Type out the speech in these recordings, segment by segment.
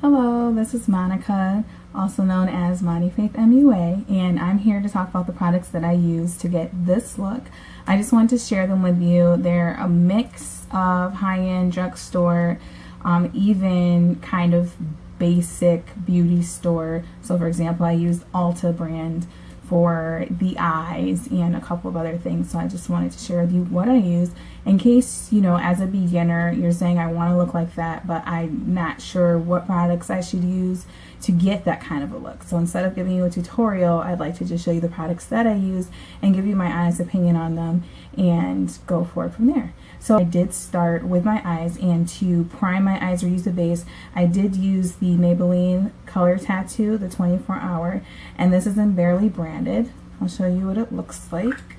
Hello, this is Monica, also known as Monty Faith MUA, and I'm here to talk about the products that I use to get this look. I just wanted to share them with you. They're a mix of high-end drugstore, even kind of basic beauty store. So for example, I used Ulta brand for the eyes and a couple of other things. So I just wanted to share with you what I use in case, you know, as a beginner, you're saying I want to look like that, but I'm not sure what products I should use to get that kind of a look. So instead of giving you a tutorial, I'd like to just show you the products that I use and give you my honest opinion on them and go forward from there. So I did start with my eyes, and to prime my eyes or use a base, I did use the Maybelline Color Tattoo, the 24-hour, and this is in Barely Branded. I'll show you what it looks like.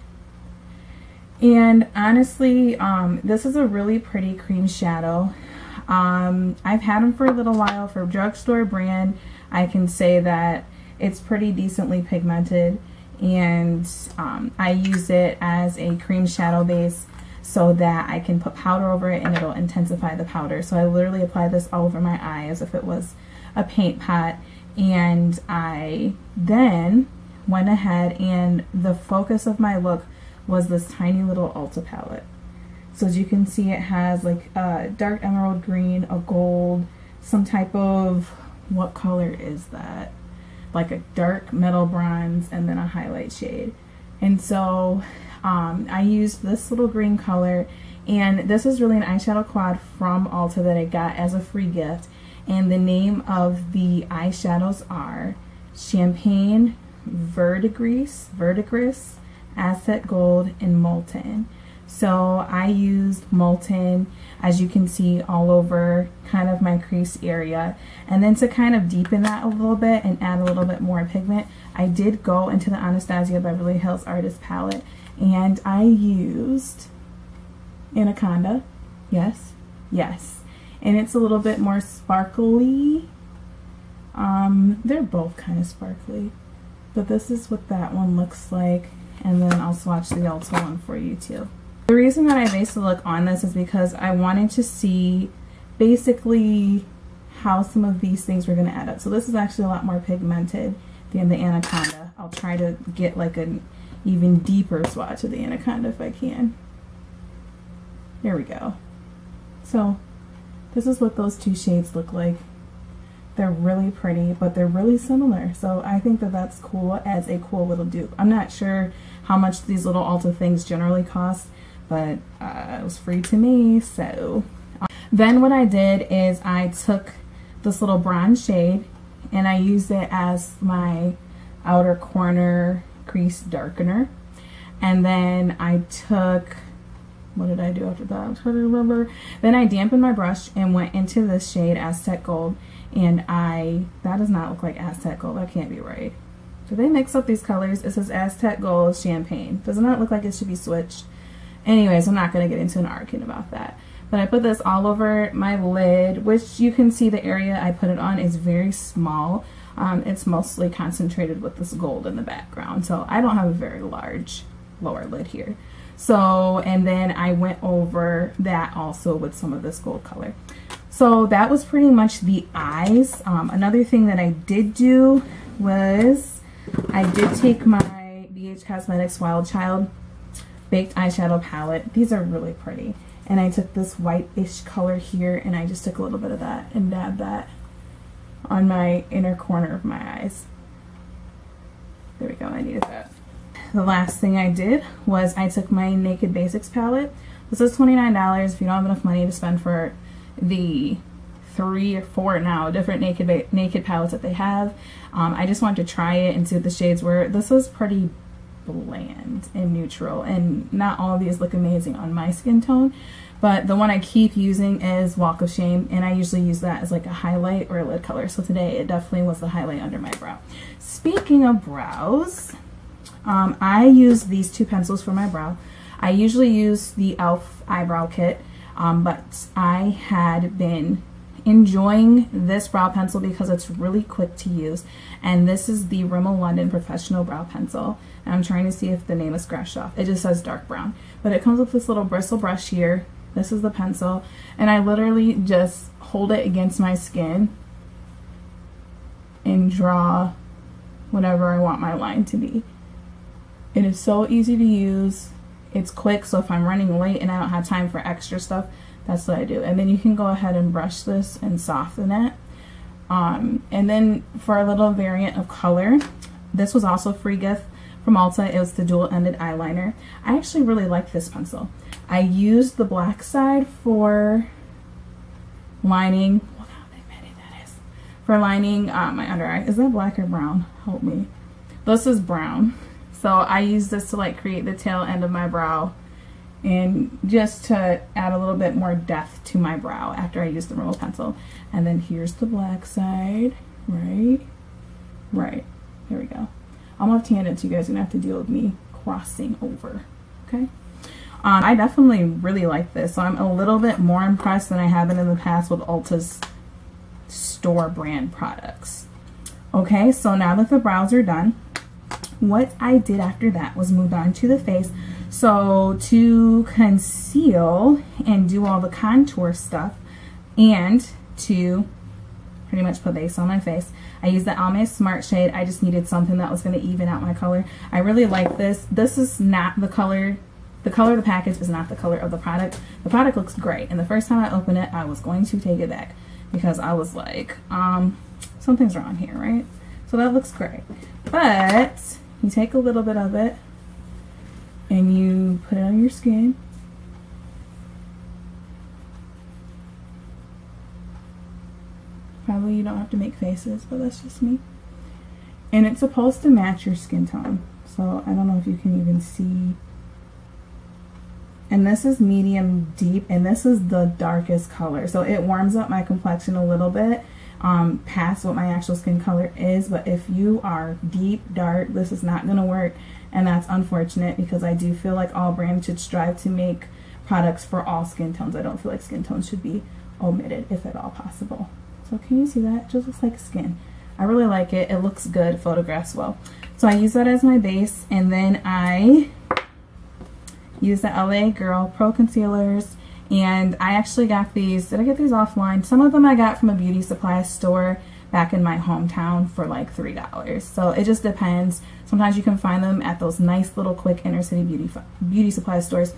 And honestly, this is a really pretty cream shadow. I've had them for a little while. For a drugstore brand, I can say that it's pretty decently pigmented, and I use it as a cream shadow base so that I can put powder over it and it'll intensify the powder. So I literally apply this all over my eye as if it was a paint pot, and I then went ahead, and the focus of my look was this tiny little Ulta palette. So as you can see, it has like a dark emerald green, a gold, some type of, what color is that? Like a dark metal bronze, and then a highlight shade. And so I used this little green color, and this is really an eyeshadow quad from Ulta that I got as a free gift. And the name of the eyeshadows are Champagne, Verdigris, Asset Gold, and Molten. So I used Molten, as you can see, all over kind of my crease area. And then to kind of deepen that a little bit and add a little bit more pigment, I did go into the Anastasia Beverly Hills Artist Palette, and I used Anaconda. Yes. And it's a little bit more sparkly. They're both kind of sparkly, but this is what that one looks like. And then I'll swatch the Ulta one for you too. The reason that I based the look on this is because I wanted to see basically how some of these things were going to add up. So this is actually a lot more pigmented than the Anaconda. I'll try to get like an even deeper swatch of the Anaconda if I can. There we go. So this is what those two shades look like. They're really pretty, but they're really similar. So I think that that's cool as a cool little dupe. I'm not sure how much these little Ulta things generally cost, but it was free to me. So then what I did is I took this little bronze shade and I used it as my outer corner crease darkener. And then I took, what did I do after that? I'm trying to remember. Then I dampened my brush and went into this shade, Aztec Gold. And that does not look like Aztec Gold. That can't be right. Do they mix up these colors? It says Aztec Gold Champagne. Does it not look like it should be switched? Anyways, I'm not going to get into an argument about that. But I put this all over my lid, which you can see the area I put it on is very small. It's mostly concentrated with this gold in the background. So I don't have a very large lower lid here. So, and then I went over that also with some of this gold color. So that was pretty much the eyes. Another thing that I did do was I did take my BH Cosmetics Wild Child Baked Eyeshadow Palette. These are really pretty. And I took this white-ish color here, and I just took a little bit of that and dabbed that on my inner corner of my eyes. There we go, I needed that. The last thing I did was I took my Naked Basics palette. This is $29 if you don't have enough money to spend for the 3 or 4 now different naked palettes that they have. I just wanted to try it and see what the shades were. This is pretty bland and neutral, and not all of these look amazing on my skin tone, but the one I keep using is Walk of Shame, and I usually use that as like a highlight or a lid color. So today it definitely was the highlight under my brow. Speaking of brows, I use these 2 pencils for my brow. I usually use the e.l.f. eyebrow kit, but I had been enjoying this brow pencil because it's really quick to use, and this is the Rimmel London Professional Brow Pencil. And I'm trying to see if the name is scratched off. It just says dark brown, but it comes with this little bristle brush here. This is the pencil, and I literally just hold it against my skin and draw whatever I want my line to be. It is so easy to use. It's quick, so if I'm running late and I don't have time for extra stuff, that's what I do. And then you can go ahead and brush this and soften it. And then for a little variant of color, this was also a free gift from Ulta. It was the dual-ended eyeliner. I actually really like this pencil. I used the black side for lining. Look how pigmented that is. For lining my under eye. Is that black or brown? Help me. This is brown. So I use this to like create the tail end of my brow and just to add a little bit more depth to my brow after I use the removal pencil. And then here's the black side. Right. There we go. I'm left-handed, so you guys are gonna have to deal with me crossing over. Okay. I definitely really like this, so I'm a little bit more impressed than I have been in the past with Ulta's store brand products. Okay, so now that the brows are done, what I did after that was moved on to the face. So to conceal and do all the contour stuff and to pretty much put base on my face, I used the Almay Smart Shade. I just needed something that was going to even out my color. I really like this. This is not the color. The color of the package is not the color of the product. The product looks great, and the first time I opened it, I was going to take it back because I was like, something's wrong here, right? So that looks great. But you take a little bit of it and you put it on your skin. Probably you don't have to make faces, but that's just me. And it's supposed to match your skin tone. So I don't know if you can even see. And this is medium deep, and this is the darkest color. So it warms up my complexion a little bit past what my actual skin color is. But if you are deep, dark, this is not going to work. And that's unfortunate because I do feel like all brands should strive to make products for all skin tones. I don't feel like skin tones should be omitted if at all possible. So can you see that? It just looks like skin. I really like it. It looks good, photographs well. So I use that as my base, and then I use the LA Girl Pro Concealers, and I actually got these. Did I get these offline? Some of them I got from a beauty supply store back in my hometown for like $3. So it just depends. Sometimes you can find them at those nice little quick inner city beauty supply stores.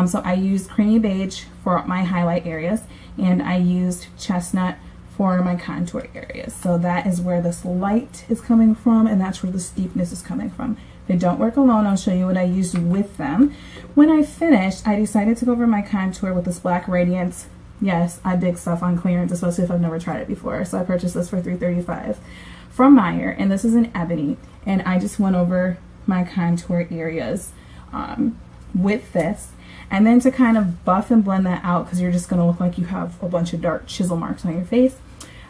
So I used Creamy Beige for my highlight areas, and I used Chestnut for my contour areas. So that is where this light is coming from, and that's where the steepness is coming from. They don't work alone. I'll show you what I used with them. When I finished, I decided to go over my contour with this Black Radiance. Yes, I dig stuff on clearance, especially if I've never tried it before. So I purchased this for $3.35 from Meijer, and this is in ebony. And I just went over my contour areas with this. And then to kind of buff and blend that out, because you're just going to look like you have a bunch of dark chisel marks on your face,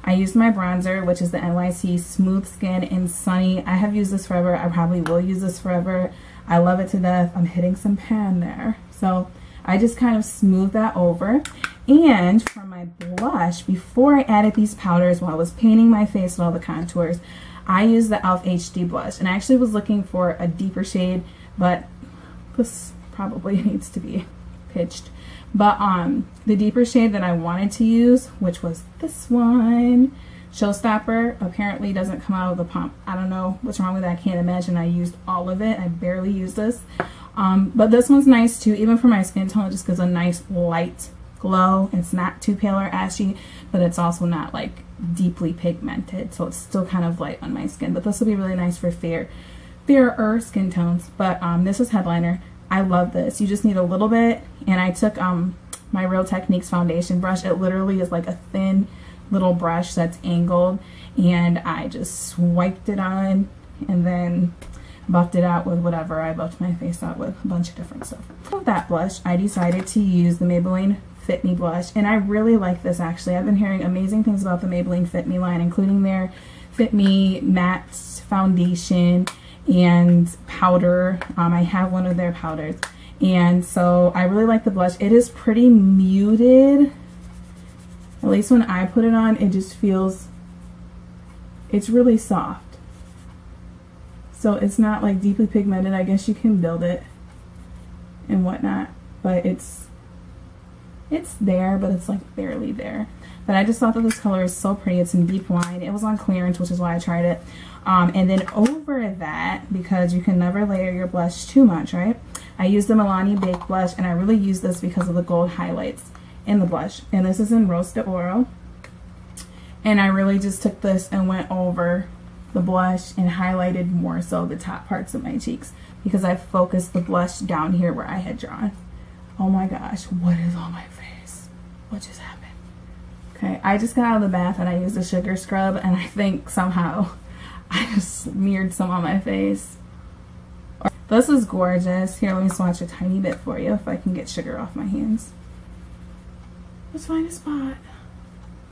I used my bronzer, which is the NYC Smooth Skin in Sunny. I have used this forever. I probably will use this forever. I love it to death. I'm hitting some pan there. So I just kind of smooth that over. And for my blush, before I added these powders, while I was painting my face with all the contours, I used the e.l.f. HD blush. And I actually was looking for a deeper shade, but this probably needs to be pitched. But the deeper shade that I wanted to use, which was this one, Showstopper, apparently doesn't come out of the pump. I don't know what's wrong with that. I can't imagine I used all of it. I barely used this. But this one's nice too, even for my skin tone. It just gives a nice light glow. It's not too pale or ashy, but it's also not like deeply pigmented. So it's still kind of light on my skin. But this will be really nice for fairer skin tones. But this is headliner. I love this. You just need a little bit, and I took my Real Techniques foundation brush. It literally is like a thin little brush that's angled, and I just swiped it on and then buffed it out with whatever I buffed my face out with, a bunch of different stuff. With that blush, I decided to use the Maybelline Fit Me blush, and I really like this actually. I've been hearing amazing things about the Maybelline Fit Me line, including their Fit Me Matte Foundation and powder. I have one of their powders, and so I really like the blush. It is pretty muted, at least when I put it on. It just feels, it's really soft, so it's not like deeply pigmented. I guess you can build it and whatnot, but it's there, but it's like barely there. but I just thought that this color is so pretty. It's in deep wine. It was on clearance, which is why I tried it. And then over that, because you can never layer your blush too much, right? I used the Milani Baked Blush, and I really use this because of the gold highlights in the blush. And this is in Rose d'Oro. And I really just took this and went over the blush and highlighted more so the top parts of my cheeks, because I focused the blush down here where I had drawn. Oh my gosh, what is on my face? What just happened? Okay, I just got out of the bath and I used a sugar scrub, and I think somehow I just smeared some on my face. This is gorgeous. Here, let me swatch a tiny bit for you if I can get sugar off my hands. Let's find a spot.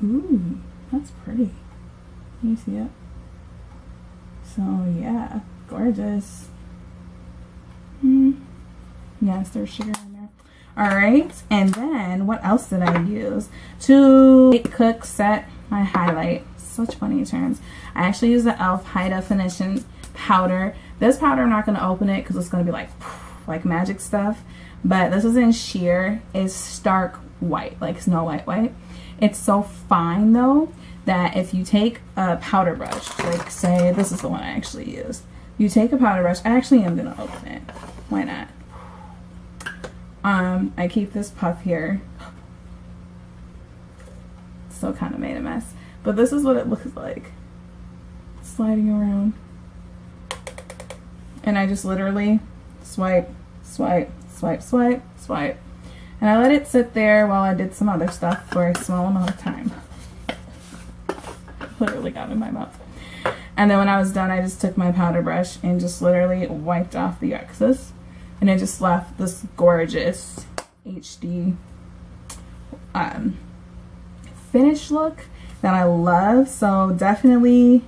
Ooh, that's pretty. Can you see it? So yeah, gorgeous. Yes, there's sugar in there. Alright, and then what else did I use? To cook set my highlight. Such funny terms. I actually used the e.l.f. High Definition powder. This powder, I'm not going to open it because it's going to be like magic stuff. But this is in sheer. It's stark white, like Snow White white. It's so fine though that if you take a powder brush, like say this is the one I actually use. You take a powder brush. I actually am going to open it. Why not? I keep this puff here. So kind of made a mess. But this is what it looks like. Sliding around. And I just literally swipe, swipe, swipe, swipe, swipe. And I let it sit there while I did some other stuff for a small amount of time. Literally got in my mouth. And then when I was done, I just took my powder brush and just literally wiped off the excess. And it just left this gorgeous HD finish look that I love. So definitely,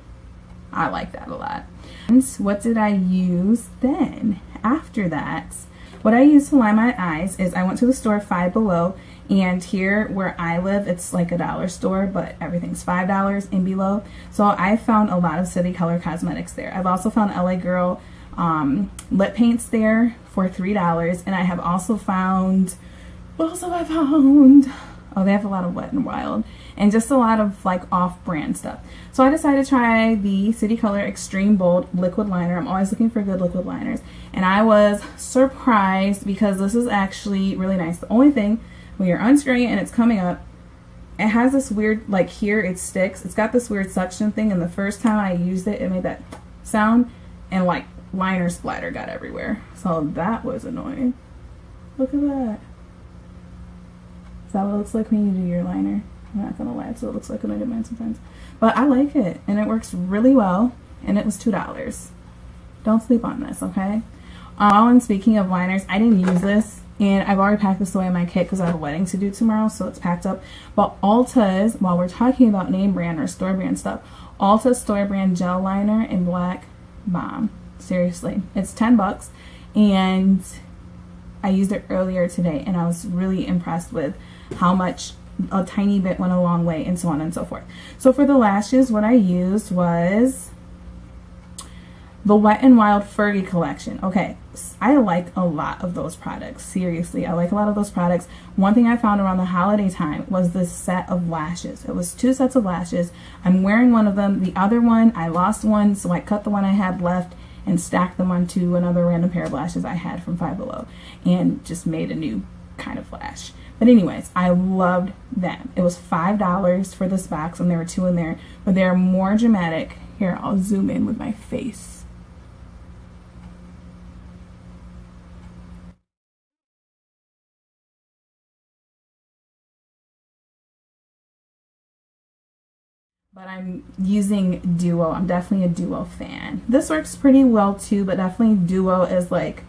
I like that a lot. And what did I use then? After that, what I used to line my eyes is I went to the store Five Below, and here where I live, it's like a dollar store, but everything's $5 and below. So I found a lot of City Color cosmetics there. I've also found LA Girl lip paints there for $3, and I have also found, what else have I found? Oh, they have a lot of Wet n Wild and just a lot of like off-brand stuff. So I decided to try the City Color Extreme Bold Liquid Liner. I'm always looking for good liquid liners, and I was surprised because this is actually really nice. The only thing, when you're unscrewing it and it's coming up, it has this weird, like here it sticks. It's got this weird suction thing, and the first time I used it, it made that sound, and like liner splatter got everywhere. So that was annoying. Look at that. Is that what it looks like when you do your liner? I'm not gonna lie, that's what it looks like when I do mine sometimes. But I like it, and it works really well, and it was $2. Don't sleep on this, okay? And speaking of liners, I didn't use this, and I've already packed this away in my kit because I have a wedding to do tomorrow, so it's packed up. But Ulta's, while we're talking about name brand or store brand stuff, Ulta store brand gel liner in black, bomb. Seriously, it's 10 bucks, and I used it earlier today, and I was really impressed with how much a tiny bit went a long way, and so on and so forth. So for the lashes, what I used was the Wet n Wild Fergie collection. Okay, I like a lot of those products. Seriously, I like a lot of those products. One thing I found around the holiday time was this set of lashes. It was 2 sets of lashes. I'm wearing one of them. The other one, I lost one, so I cut the one I had left and stacked them onto another random pair of lashes I had from Five Below, and just made a new kind of lash. But anyways, I loved them. It was $5 for this box, and there were 2 in there, but they're more dramatic. Here, I'll zoom in with my face. But I'm using Duo. I'm definitely a Duo fan. This works pretty well too, but definitely Duo is like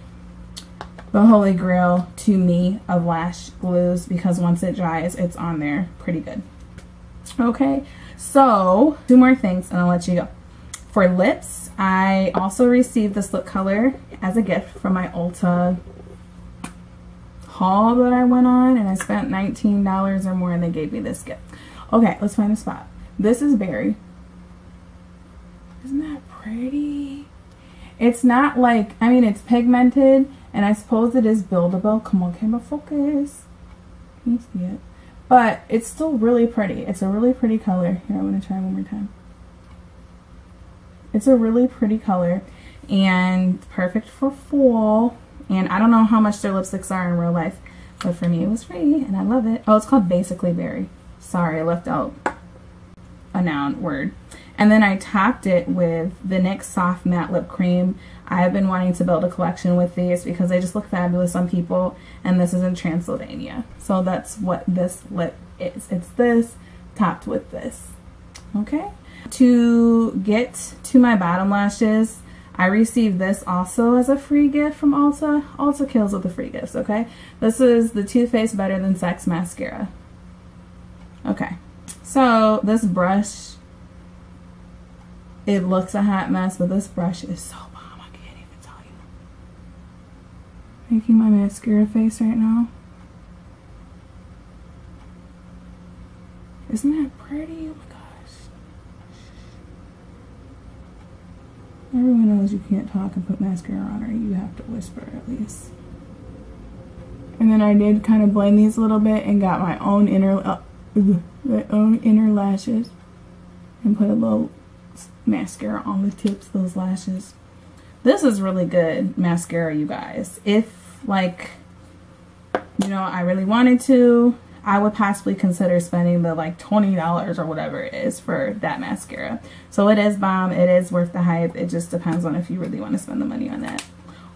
the holy grail to me of lash glues, because once it dries, it's on there pretty good. Okay, so 2 more things and I'll let you go. For lips, I also received this lip color as a gift from my Ulta haul that I went on, and I spent $19 or more, and they gave me this gift. Okay, let's find a spot. This is Berry. Isn't that pretty? It's not like, I mean, it's pigmented, and I suppose it is buildable. Come on, camera, focus. Can you see it? but it's still really pretty. It's a really pretty color. Here, I'm going to try one more time. It's a really pretty color and perfect for fall. And I don't know how much their lipsticks are in real life, but for me it was free and I love it. Oh, it's called Basically Berry. Sorry, I left out a noun word. And then I topped it with the NYX Soft Matte Lip Cream. I have been wanting to build a collection with these because they just look fabulous on people, and this is in Transylvania. So that's what this lip is. It's this topped with this. Okay? To get to my bottom lashes, I received this also as a free gift from Ulta. Ulta kills with the free gifts, okay? This is the Too Faced Better Than Sex mascara. Okay, so this brush, it looks a hot mess, but this brush is so bomb, I can't even tell you. Making my mascara face right now. Isn't that pretty? Oh my gosh. Everyone knows you can't talk and put mascara on, or you have to whisper at least. And then I did kind of blend these a little bit and got my own inner lashes and put a little mascara on the tips of those lashes. This is really good mascara, you guys. If, like, you know, I really wanted to, I would possibly consider spending the like $20 or whatever it is for that mascara. So it is bomb. It is worth the hype. It just depends on if you really want to spend the money on that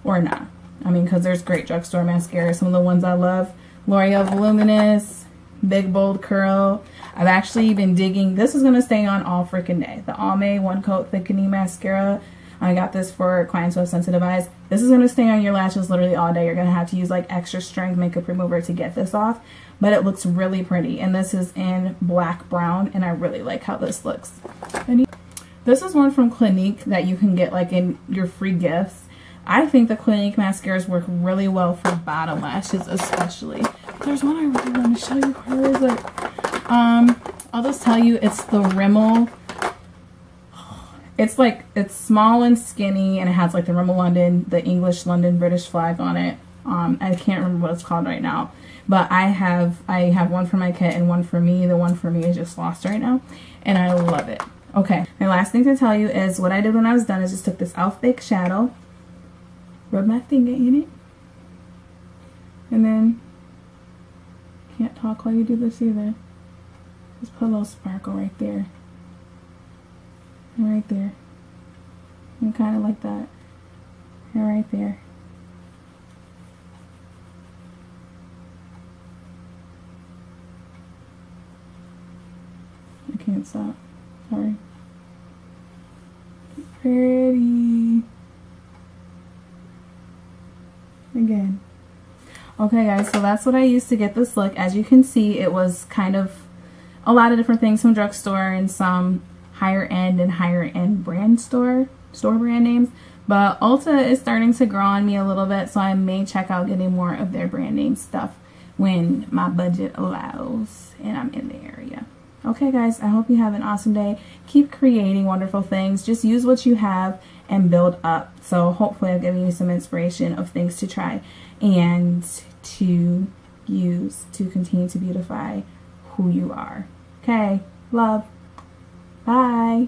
or not. I mean, because there's great drugstore mascara. Some of the ones I love, L'Oreal Voluminous, Big Bold Curl. I've actually been digging. This is going to stay on all freaking day. The Almay One Coat Thickening Mascara. I got this for clients who have sensitive eyes. This is going to stay on your lashes literally all day. You're going to have to use like extra strength makeup remover to get this off. But it looks really pretty. And this is in black brown. And I really like how this looks. This is one from Clinique that you can get like in your free gifts. I think the Clinique mascaras work really well for bottom lashes especially. There's one I really want to show you. Where is it? I'll just tell you, it's the Rimmel. It's like, it's small and skinny, and it has like the Rimmel London, the English London British flag on it. I can't remember what it's called right now, but I have one for my kit and one for me. The one for me is just lost right now, and I love it. Okay, my last thing to tell you is what I did when I was done is just took this Elf Baked Shadow, rub my finger in it, and then, can't talk while you do this either, just put a little sparkle right there. And right there. And kind of like that. And right there. I can't stop. Sorry. Pretty. Again. Okay guys, so that's what I used to get this look. As you can see, it was kind of a lot of different things from drugstore and some higher end brand store brand names, but Ulta is starting to grow on me a little bit, so I may check out getting more of their brand name stuff when my budget allows and I'm in the area. Okay guys, I hope you have an awesome day. Keep creating wonderful things. Just use what you have and build up. So hopefully I've given you some inspiration of things to try and to use to continue to beautify who you are. Okay, love. Bye.